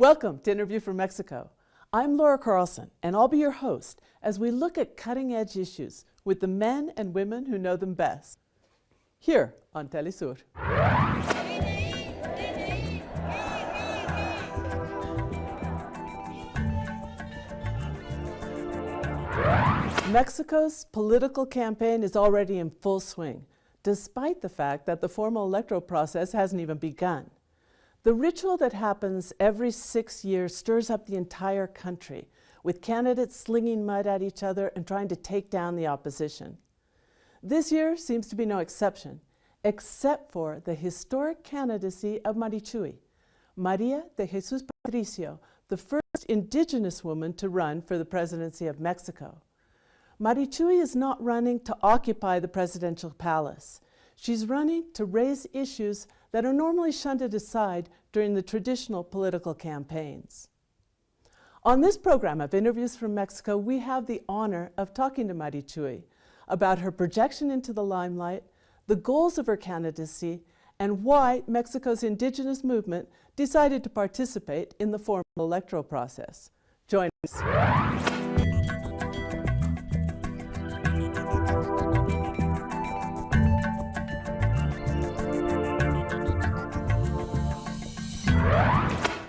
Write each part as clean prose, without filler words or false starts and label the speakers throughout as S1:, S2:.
S1: Welcome to Interview from Mexico. I'm Laura Carlson, and I'll be your host as we look at cutting-edge issues with the men and women who know them best, here on Telesur. Mexico's political campaign is already in full swing, despite the fact that the formal electoral process hasn't even begun. The ritual that happens every 6 years stirs up the entire country, with candidates slinging mud at each other and trying to take down the opposition. This year seems to be no exception, except for the historic candidacy of Marichuy, María de Jesús Patricio, the first indigenous woman to run for the presidency of Mexico. Marichuy is not running to occupy the presidential palace. She's running to raise issues that are normally shunted aside during the traditional political campaigns. On this program of Interviews from Mexico, we have the honor of talking to Marichuy about her projection into the limelight, the goals of her candidacy, and why Mexico's indigenous movement decided to participate in the formal electoral process. Join us.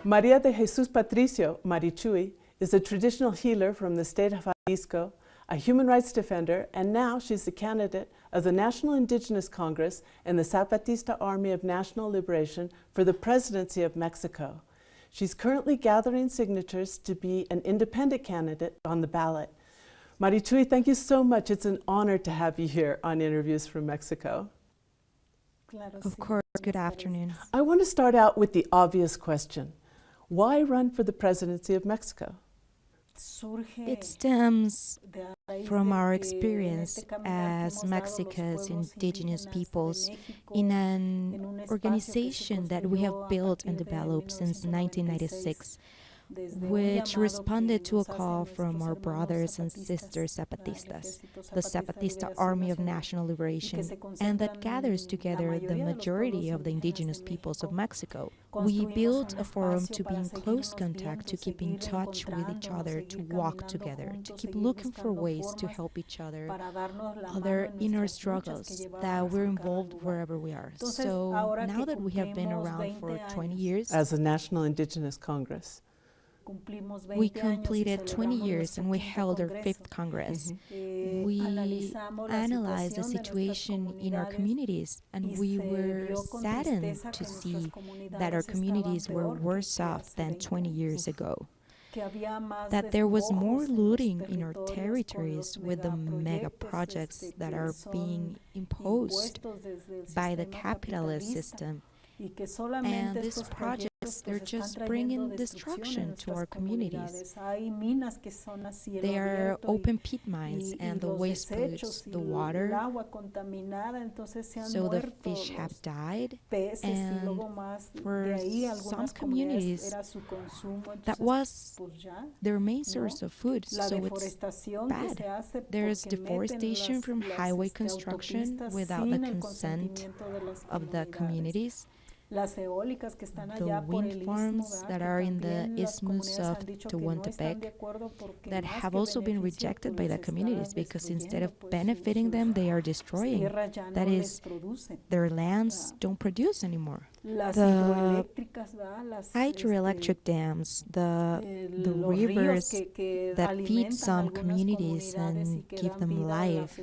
S1: María de Jesús Patricio Marichuy is a traditional healer from the state of Jalisco, a human rights defender, and now she's the candidate of the National Indigenous Congress and the Zapatista Army of National Liberation for the presidency of Mexico. She's currently gathering signatures to be an independent candidate on the ballot. Marichuy, thank you so much. It's an honor to have you here on Interviews from Mexico.
S2: Of course, good afternoon.
S1: I want to start out with the obvious question. Why run for the presidency of Mexico?
S2: It stems from our experience as Mexico's indigenous peoples in an organization that we have built and developed since 1996, which responded to a call from our brothers and sisters Zapatistas, the Zapatista Army of National Liberation, and that gathers together the majority of the indigenous peoples of Mexico. We built a forum to be in close contact, to keep in touch with each other, to walk together, to keep looking for ways to help each other, other inner struggles that we're involved wherever we are. So now that we have been around for 20 years
S1: as a National Indigenous Congress,
S2: we completed 20 years and we held our 5th Congress. We analyzed the situation in our communities, and we were saddened to see that our communities were worse off than 20 years ago. That there was more looting in our territories with the mega projects that are being imposed by the capitalist system. And these projects, they're just bringing destruction to our communities. They are open pit mines, and the waste pollutes the water, so the fish have died, and for some communities, that was their main source of food, so it's bad. There's deforestation from highway construction without the consent of the communities. The wind farms that are in the isthmus of Tehuantepec that have also been rejected by the communities because instead of benefiting them, they are destroying. That is, their lands don't produce anymore. The hydroelectric dams, the rivers that feed some communities and give them life,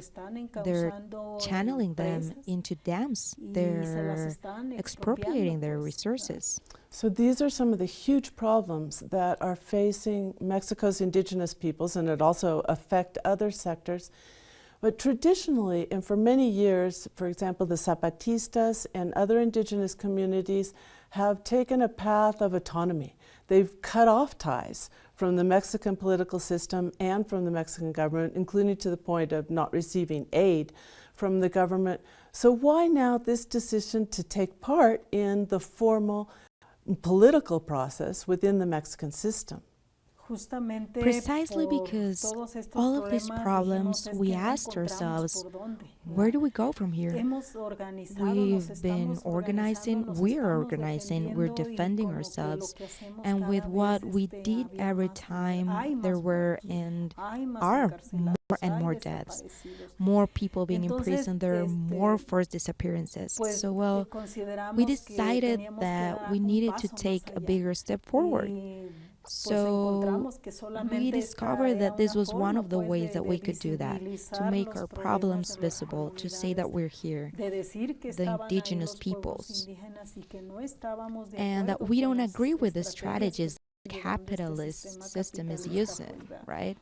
S2: they're channeling them into dams. They're expropriating their resources.
S1: So these are some of the huge problems that are facing Mexico's indigenous peoples, and it also affect other sectors. But traditionally, and for many years, for example, the Zapatistas and other indigenous communities have taken a path of autonomy. They've cut off ties from the Mexican political system and from the Mexican government, including to the point of not receiving aid from the government. So why now this decision to take part in the formal political process within the Mexican system?
S2: Precisely because all of these problems, we asked ourselves, where do we go from here? We've been organizing, we're defending ourselves, and with what we did every time, there were and are more and more deaths, more people being imprisoned, there are more forced disappearances. So, well, we decided that we needed to take a bigger step forward. So we discovered that this was one of the ways that we could do that, to make our problems visible, to say that we're here, the indigenous peoples, and that we don't agree with the strategies the capitalist system is using, right?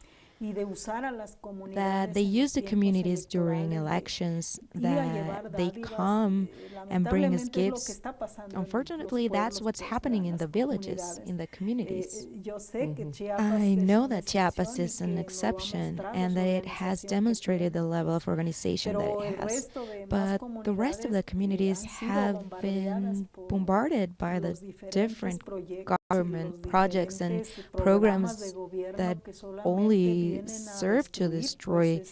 S2: That they use the communities during elections, that they come and bring us gifts. Unfortunately, that's what's happening in the villages, in the communities. I know that Chiapas is an exception and that it has demonstrated the level of organization that it has. But the rest of the communities have been bombarded by the different government projects and programs that only serve to destroy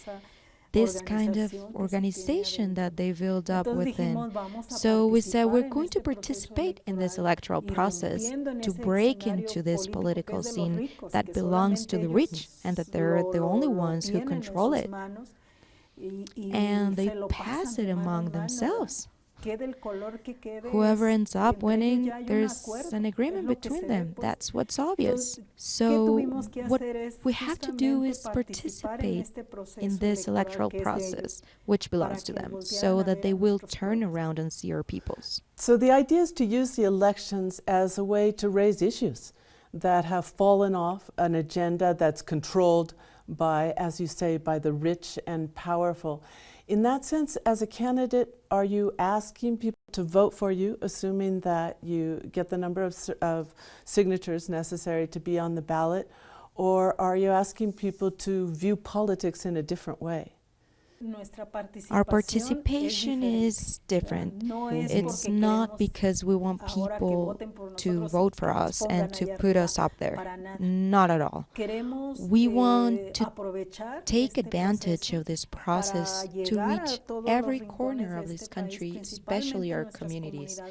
S2: this kind of organization that they build up within. So we said we're going to participate in this electoral process to break into this political scene that belongs to the rich and that they're the only ones who control it. And they pass it among themselves. Whoever ends up winning, there's an agreement between them. That's what's obvious. So what we have to do is participate in this electoral process, which belongs to them, so that they will turn around and see our peoples.
S1: So the idea is to use the elections as a way to raise issues that have fallen off an agenda that's controlled by, as you say, by the rich and powerful. In that sense, as a candidate, are you asking people to vote for you, assuming that you get the number of signatures necessary to be on the ballot? Or are you asking people to view politics in a different way?
S2: Our participation is different. It's not because we want people to vote for us and to put us up there. Not at all. We want to take advantage of this process to reach every corner of this country, especially our communities,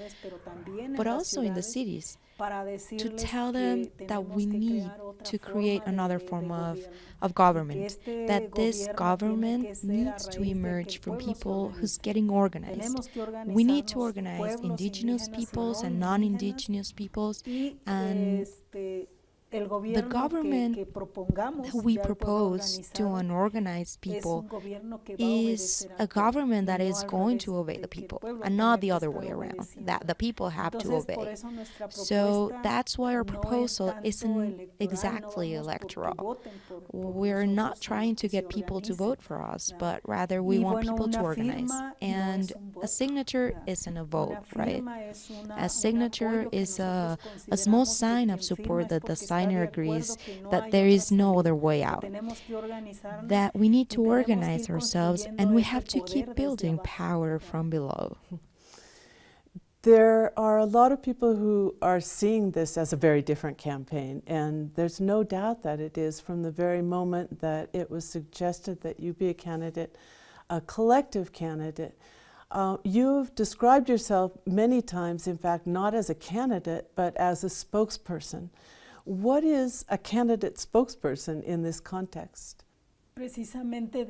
S2: but also in the cities, to tell them that we need to create another form of government, that this government needs to emerge from people who's getting organized. We need to organize indigenous peoples and non-indigenous peoples, and the government that we propose to unorganized people is a government that is going to obey the people and not the other way around, that the people have to obey. So that's why our proposal isn't exactly electoral. We're not trying to get people to vote for us, but rather we want people to organize. And a signature isn't a vote, right? A signature is a small sign of support that the signer agrees that there is no other way out, that we need to organize ourselves and we have to keep building power from below.
S1: There are a lot of people who are seeing this as a very different campaign, and there's no doubt that it is from the very moment that it was suggested that you be a candidate, a collective candidate. You've described yourself many times, in fact, not as a candidate, but as a spokesperson. What is a candidate spokesperson in this context?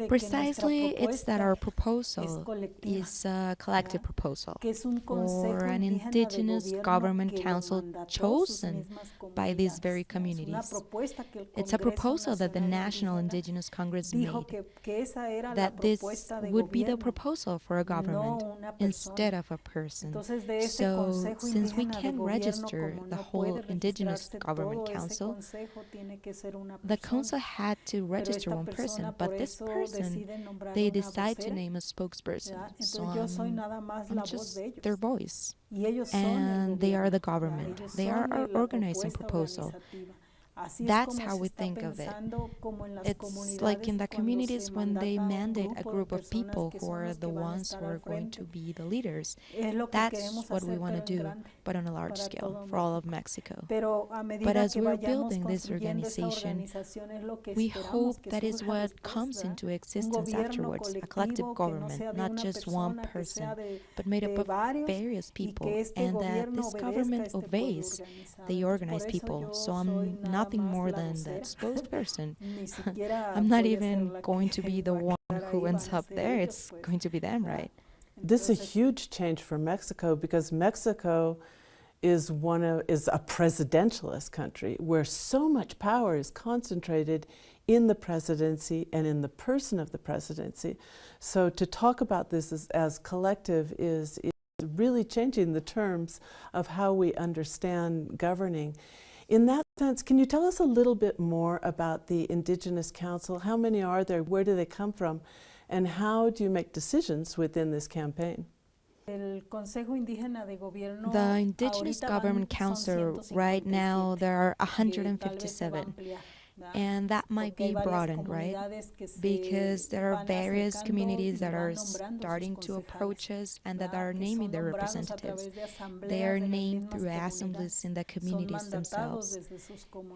S2: Precisely, it's that our proposal is a collective proposal for an indigenous government council chosen by these very communities. It's a proposal that the National Indigenous Congress made, that this would be the proposal for a government instead of a person. So, since we can register the whole Indigenous Government Council, the council had to register one person, but this person, they decide to name a spokesperson. So I'm just their voice. And they are the government. They are our organizing proposal. That's how we think of it. It's like in the communities when they mandate a group of people who are the ones who are going to be the leaders. That's what we want to do, but on a large scale for all of Mexico. But as we're building this organization, we hope that is what comes into existence afterwards, a collective government, not just one person, but made up of various people, and that this government obeys the organized people. So I'm nothing more than the spokesperson. I'm not even going to be the one who ends up there. It's going to be them, right?
S1: This is a huge change for Mexico, because Mexico is a presidentialist country where so much power is concentrated in the presidency and in the person of the presidency. So to talk about this as collective is really changing the terms of how we understand governing. In that sense, can you tell us a little bit more about the Indigenous Council? How many are there? Where do they come from? And how do you make decisions within this campaign?
S2: The Indigenous Government Council, right now, there are 157. And that might be broadened, right? Because there are various communities that are starting to approach us and that are naming their representatives. They are named through assemblies in the communities themselves.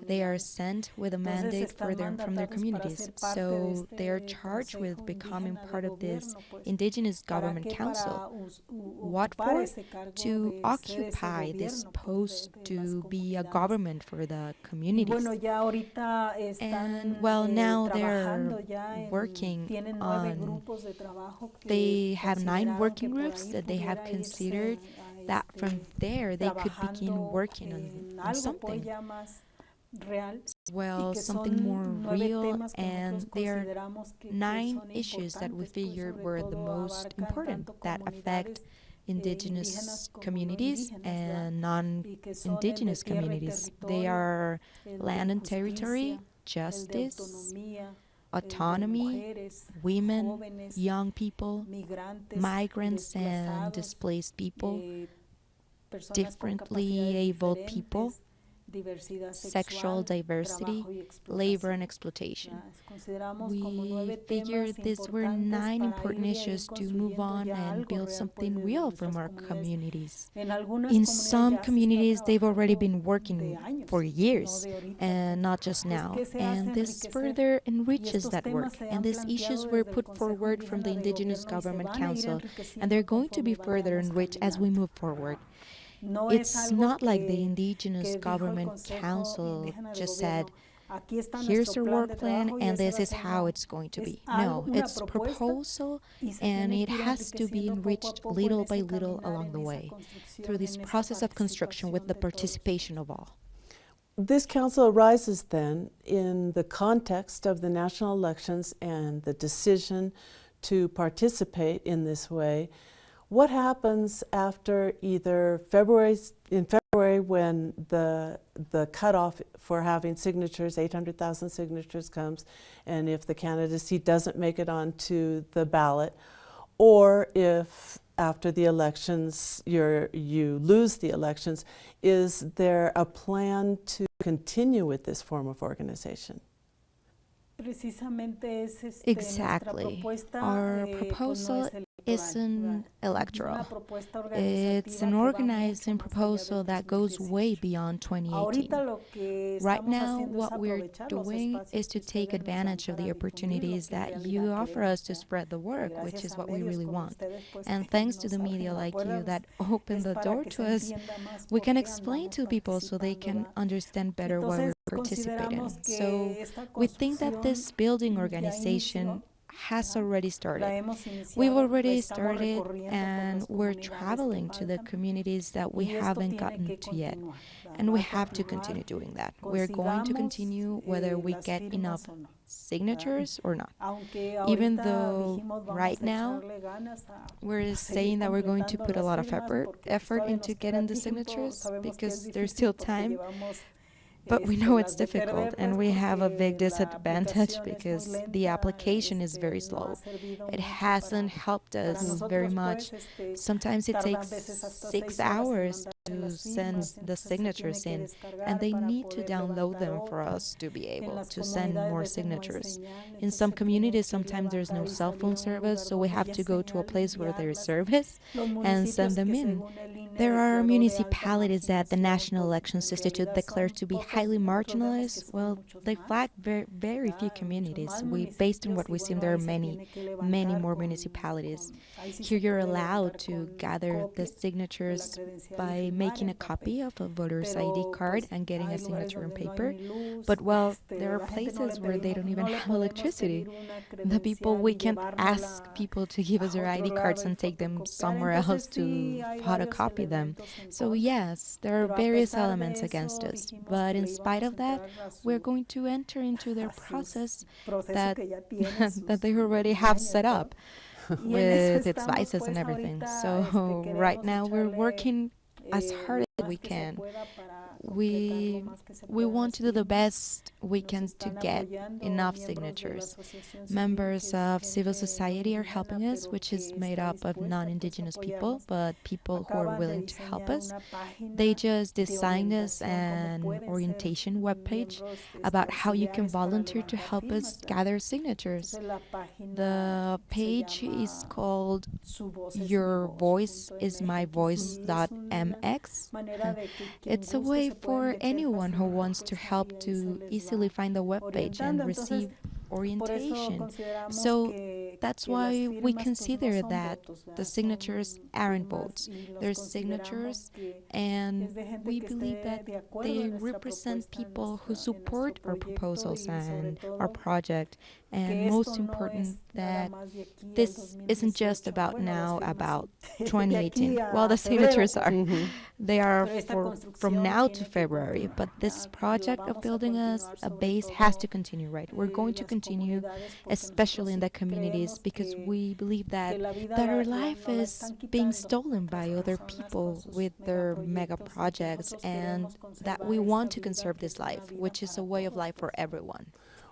S2: They are sent with a mandate from their communities. So they are charged with becoming part of this Indigenous Government Council. What for? To occupy this post to be a government for the communities. And well, now they're working on, they have 9 working groups that they have considered that from there they could begin working on something. Well, something more real, and there are 9 issues that we figured were the most important that affect indigenous communities and non-indigenous communities. They are land and territory, justice, autonomy, women, young people, migrants and displaced people, differently abled people, sexual diversity, labor and exploitation. We figured these were 9 important issues to move on and build something real from our communities. In some communities, they've already been working for years, and not just now. And this further enriches that work. And these issues were put forward from the Indigenous Government Council, and they're going to be further enriched as we move forward. It's not like the Indigenous Government Council just said, here's our work plan and this is how it's going to be. No, it's a proposal, and it has to be enriched little by little along the way through this process of construction with the participation of all.
S1: This council arises then in the context of the national elections and the decision to participate in this way. What happens after either in February when the cutoff for having signatures, 800,000 signatures comes, and if the candidacy doesn't make it onto the ballot, or if after the elections you lose the elections, is there a plan to continue with this form of organization?
S2: Exactly. Our proposal isn't electoral. It's an organizing proposal that goes way beyond 2018. Right now, what we're doing is to take advantage of the opportunities that you offer us to spread the work, which is what we really want. And thanks to the media like you that open the door to us, we can explain to people so they can understand better why we're participating. So we think that this building organization has already started. We've already started, and we're traveling to the communities that we haven't gotten to yet. And we have to continue doing that. We're going to continue whether we get enough signatures or not. Even though right now we're saying that we're going to put a lot of effort into getting the signatures because there's still time. But we know it's difficult, and we have a big disadvantage because the application is very slow. It hasn't helped us very much. Sometimes it takes 6 hours to send the signatures in, and they need to download them for us to be able to send more signatures. In some communities, sometimes there's no cell phone service, so we have to go to a place where there is service and send them in. There are municipalities that the National Elections Institute declared to be highly marginalized. Well, they flag very few communities. Based on what we see, there are many more municipalities. Here you're allowed to gather the signatures by making a copy of a voter's ID card and getting a signature on paper. But well, there are places where they don't even have electricity. We can't ask people to give us their ID cards and take them somewhere else to photocopy them. So yes, there are various elements against us. But in spite of that, we're going to enter into their process that, that they already have set up with its vices and everything. So right now we're working as hard as we can. We want to do the best we can to get enough signatures. Members of civil society are helping us, which is made up of non-indigenous people, but people who are willing to help us. They just designed us an orientation webpage about how you can volunteer to help us gather signatures. The page is called yourvoiceismyvoice.mx. It's a way for anyone who wants to help to easily find the webpage and receive orientation. So that's why we consider that the signatures aren't votes. They're signatures, and we believe that they represent people who support our proposals and our project. And most important, that this isn't just about now, about 2018. Well, the signatures are. They are from now to February, but this project of building a base has to continue, right? We're going to continue, especially in the communities, because we believe that our life is being stolen by other people with their mega projects, and that we want to conserve this life, which is a way of life for everyone.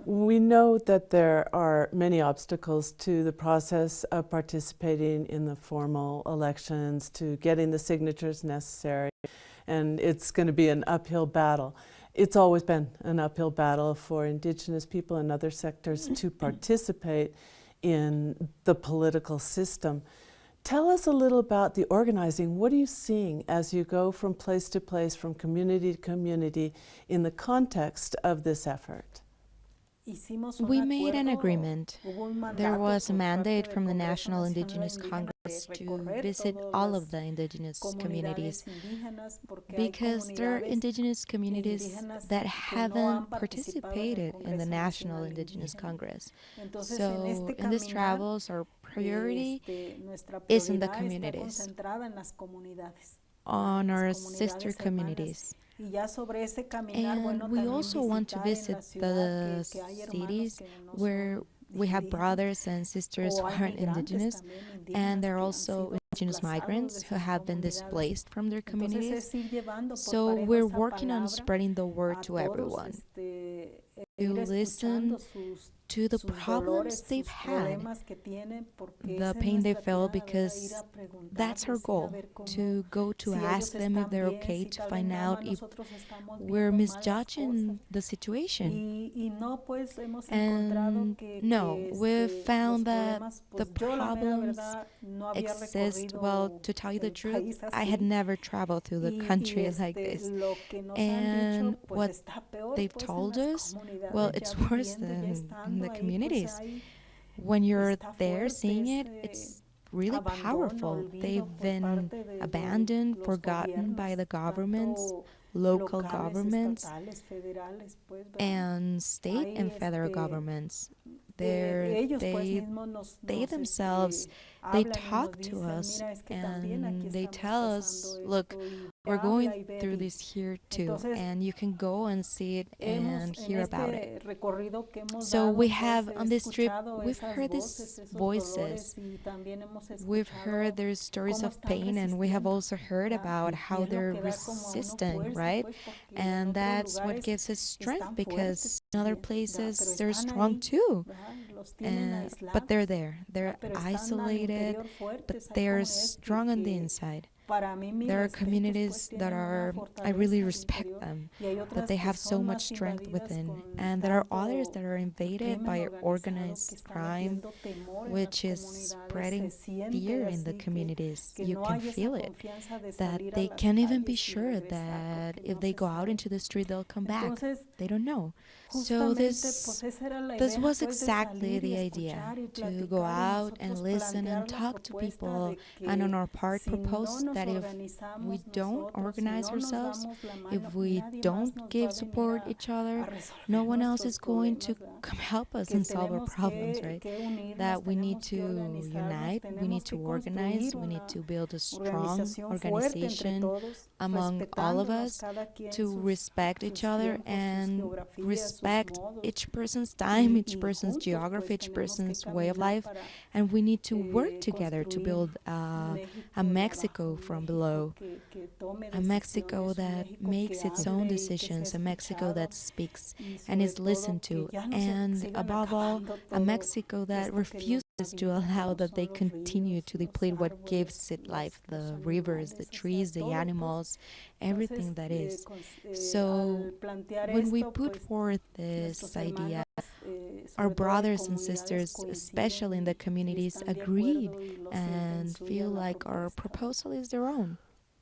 S1: We know that there are many obstacles to the process of participating in the formal elections, to getting the signatures necessary, and it's going to be an uphill battle. It's always been an uphill battle for Indigenous people and other sectors to participate in the political system. Tell us a little about the organizing. What are you seeing as you go from place to place, from community to community, in the context of this effort?
S2: We made an agreement. There was a mandate from the National Indigenous Congress to visit all of the indigenous communities, because there are indigenous communities that haven't participated in the National Indigenous Congress. So in these travels, our priority is in the communities, on our sister communities. And we also want to visit the cities where we have brothers and sisters who aren't indigenous, and there are also indigenous migrants who have been displaced from their communities. So we're working on spreading the word to everyone, to listen to the problems they've had, the pain they felt, because that's our goal, to go to ask them if they're okay, to find out if we're misjudging the situation. And no, we've found that the problems exist. Well, to tell you the truth, I had never traveled through the country like this. And what they've told us, well, it's worse than in the communities. When you're there seeing it, it's really powerful. They've been abandoned, forgotten by the governments, local governments, and state and federal governments. They themselves, they talk to us and they tell us, look, we're going through this here too, and you can go and see it and hear about it. So we have, on this trip, we've heard these voices. We've heard their stories of pain, and we have also heard about how they're resisting, right? And that's what gives us strength, because in other places they're strong too. But they're there. They're isolated, but they're strong on the inside. There are communities that I really respect them, that they have so much strength within, and there are others that are invaded by organized crime, which is spreading fear in the communities. You can feel it, that they can't even be sure that if they go out into the street, they'll come back. They don't know. So this was exactly the idea, to go out and listen and talk to people, and on our part propose that if we don't organize ourselves, if we don't give support each other, no one else is going to come help us and solve our problems, right? That we need to unite, we need to organize, we need to build a strong organization among all of us, to respect each other and respect each person's time, each person's geography, each person's way of life, and we need to work together to build a Mexico from below, a Mexico that makes its own decisions, a Mexico that speaks and is listened to, and above all, a Mexico that refuses to allow that they continue to deplete what gives it life, the rivers, the trees, the animals, everything that is. So when we put forth this idea, our brothers and sisters, especially in the communities, agreed and feel like our proposal is their own.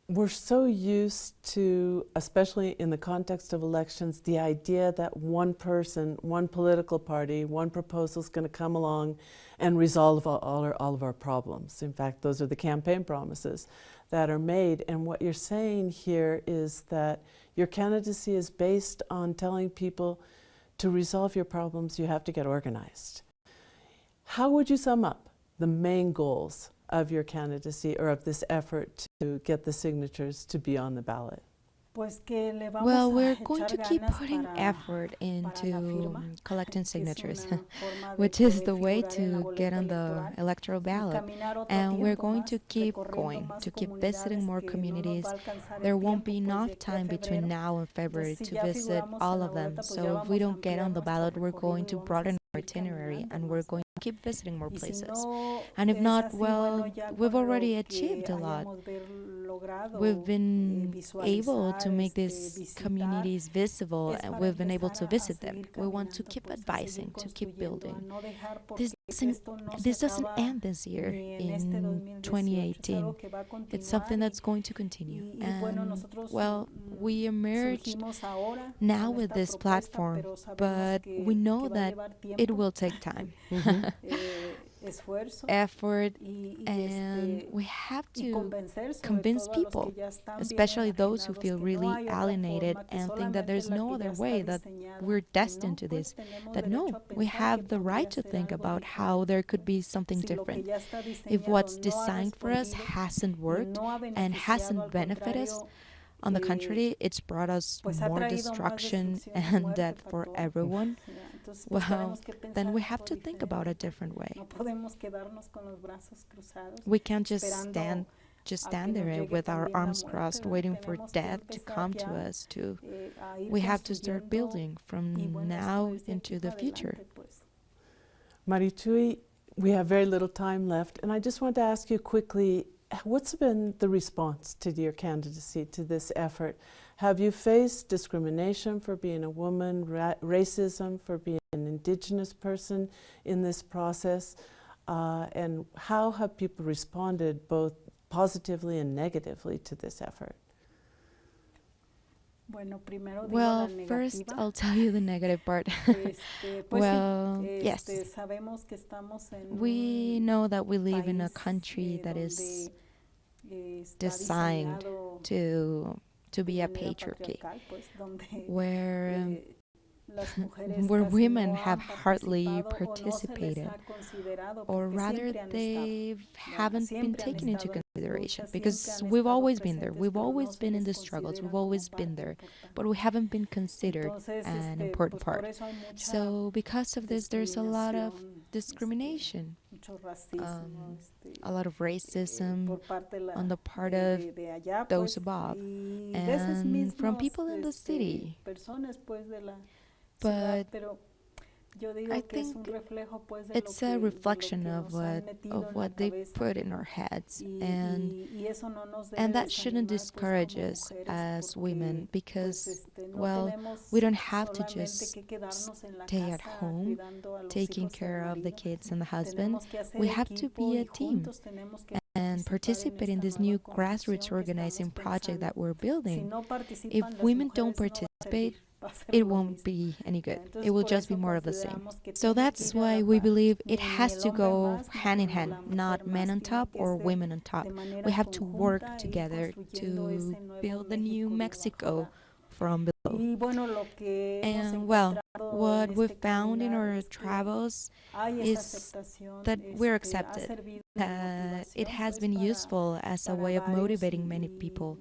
S1: We're so used to, especially in the context of elections, the idea that one person, one political party, one proposal is going to come along and resolve all of our problems. In fact, those are the campaign promises that are made. And what you're saying here is that your candidacy is based on telling people to resolve your problems, you have to get organized. How would you sum up the main goals of your candidacy or of this effort to get the signatures to be on the ballot?
S2: Well, we're going to keep putting effort into collecting signatures, which is the way to get on the electoral ballot. And we're going to keep going, to keep visiting more communities. There won't be enough time between now and February to visit all of them. So if we don't get on the ballot, we're going to broaden our itinerary and we're going to keep visiting more places. And if not, well, we've already achieved a lot. We've been able to make these communities visible, and we've been able to visit them. We want to keep advising, to keep building. This doesn't end this year in 2018. It's something that's going to continue. And, well, we emerged now with this platform, but we know that it will take time. Effort, and we have to convince people, especially those who feel really alienated and think that there's no other way, that we're destined to this, that no, we have the right to think about how there could be something different. If what's designed for us hasn't worked and hasn't benefited us, on the contrary, it's brought us more destruction and death for everyone. Well, then we have to think about a different way. We can't just stand there with our arms crossed, waiting for death to come to us. We have to start building from now into the future.
S1: Marichuy, we have very little time left, and I just want to ask you quickly, what's been the response to your candidacy, to this effort? Have you faced discrimination for being a woman, racism for being an indigenous person in this process? And how have people responded both positively and negatively to this effort?
S2: Well, first I'll tell you the negative part. Well, yes. We know that we live in a country that is designed to be a patriarchy, where women have hardly participated, or rather they haven't been taken into consideration, because we've always been there. We've always been in the struggles. We've always been there, but we haven't been considered an important part. So because of this, there's a lot of discrimination, a lot of racism on the part of those above and from people in the city. But I think it's a reflection of what they put in our heads, and that shouldn't discourage us as women, because, well, we don't have to just stay at home taking care of the kids and the husband. We have to be a team and participate in this new grassroots organizing project that we're building. If women don't participate, it won't be any good. It will just be more of the same. So that's why we believe it has to go hand in hand, not men on top or women on top. We have to work together to build the new Mexico from below. And well, what we've found in our travels is that we're accepted. It has been useful as a way of motivating many people,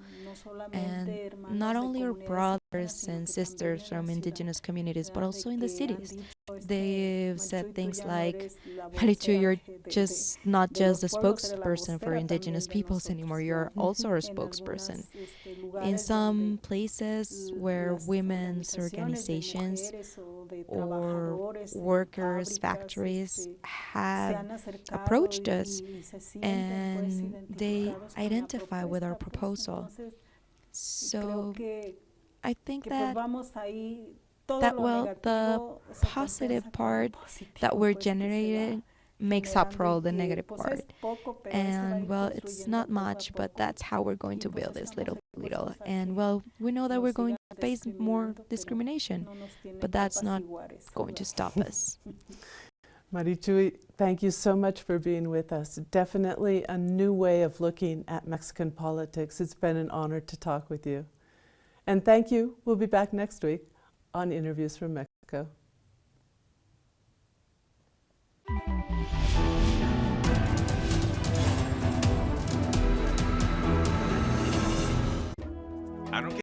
S2: and not only our brothers and sisters from indigenous communities, but also in the cities. They've said things like, Marichuy, you're just not just a spokesperson for indigenous peoples anymore, you're also our spokesperson. In some places where women's organizations or workers' factories have approached us and they identify with our proposal. So I think that well, the positive part that we're generating makes up for all the negative part. And well, it's not much, but that's how we're going to build this little. And well, we know that we're going to face more discrimination, but that's not going to stop us.
S1: Marichuy, thank you so much for being with us. Definitely a new way of looking at Mexican politics. It's been an honor to talk with you. And thank you. We'll be back next week on Interviews from Mexico.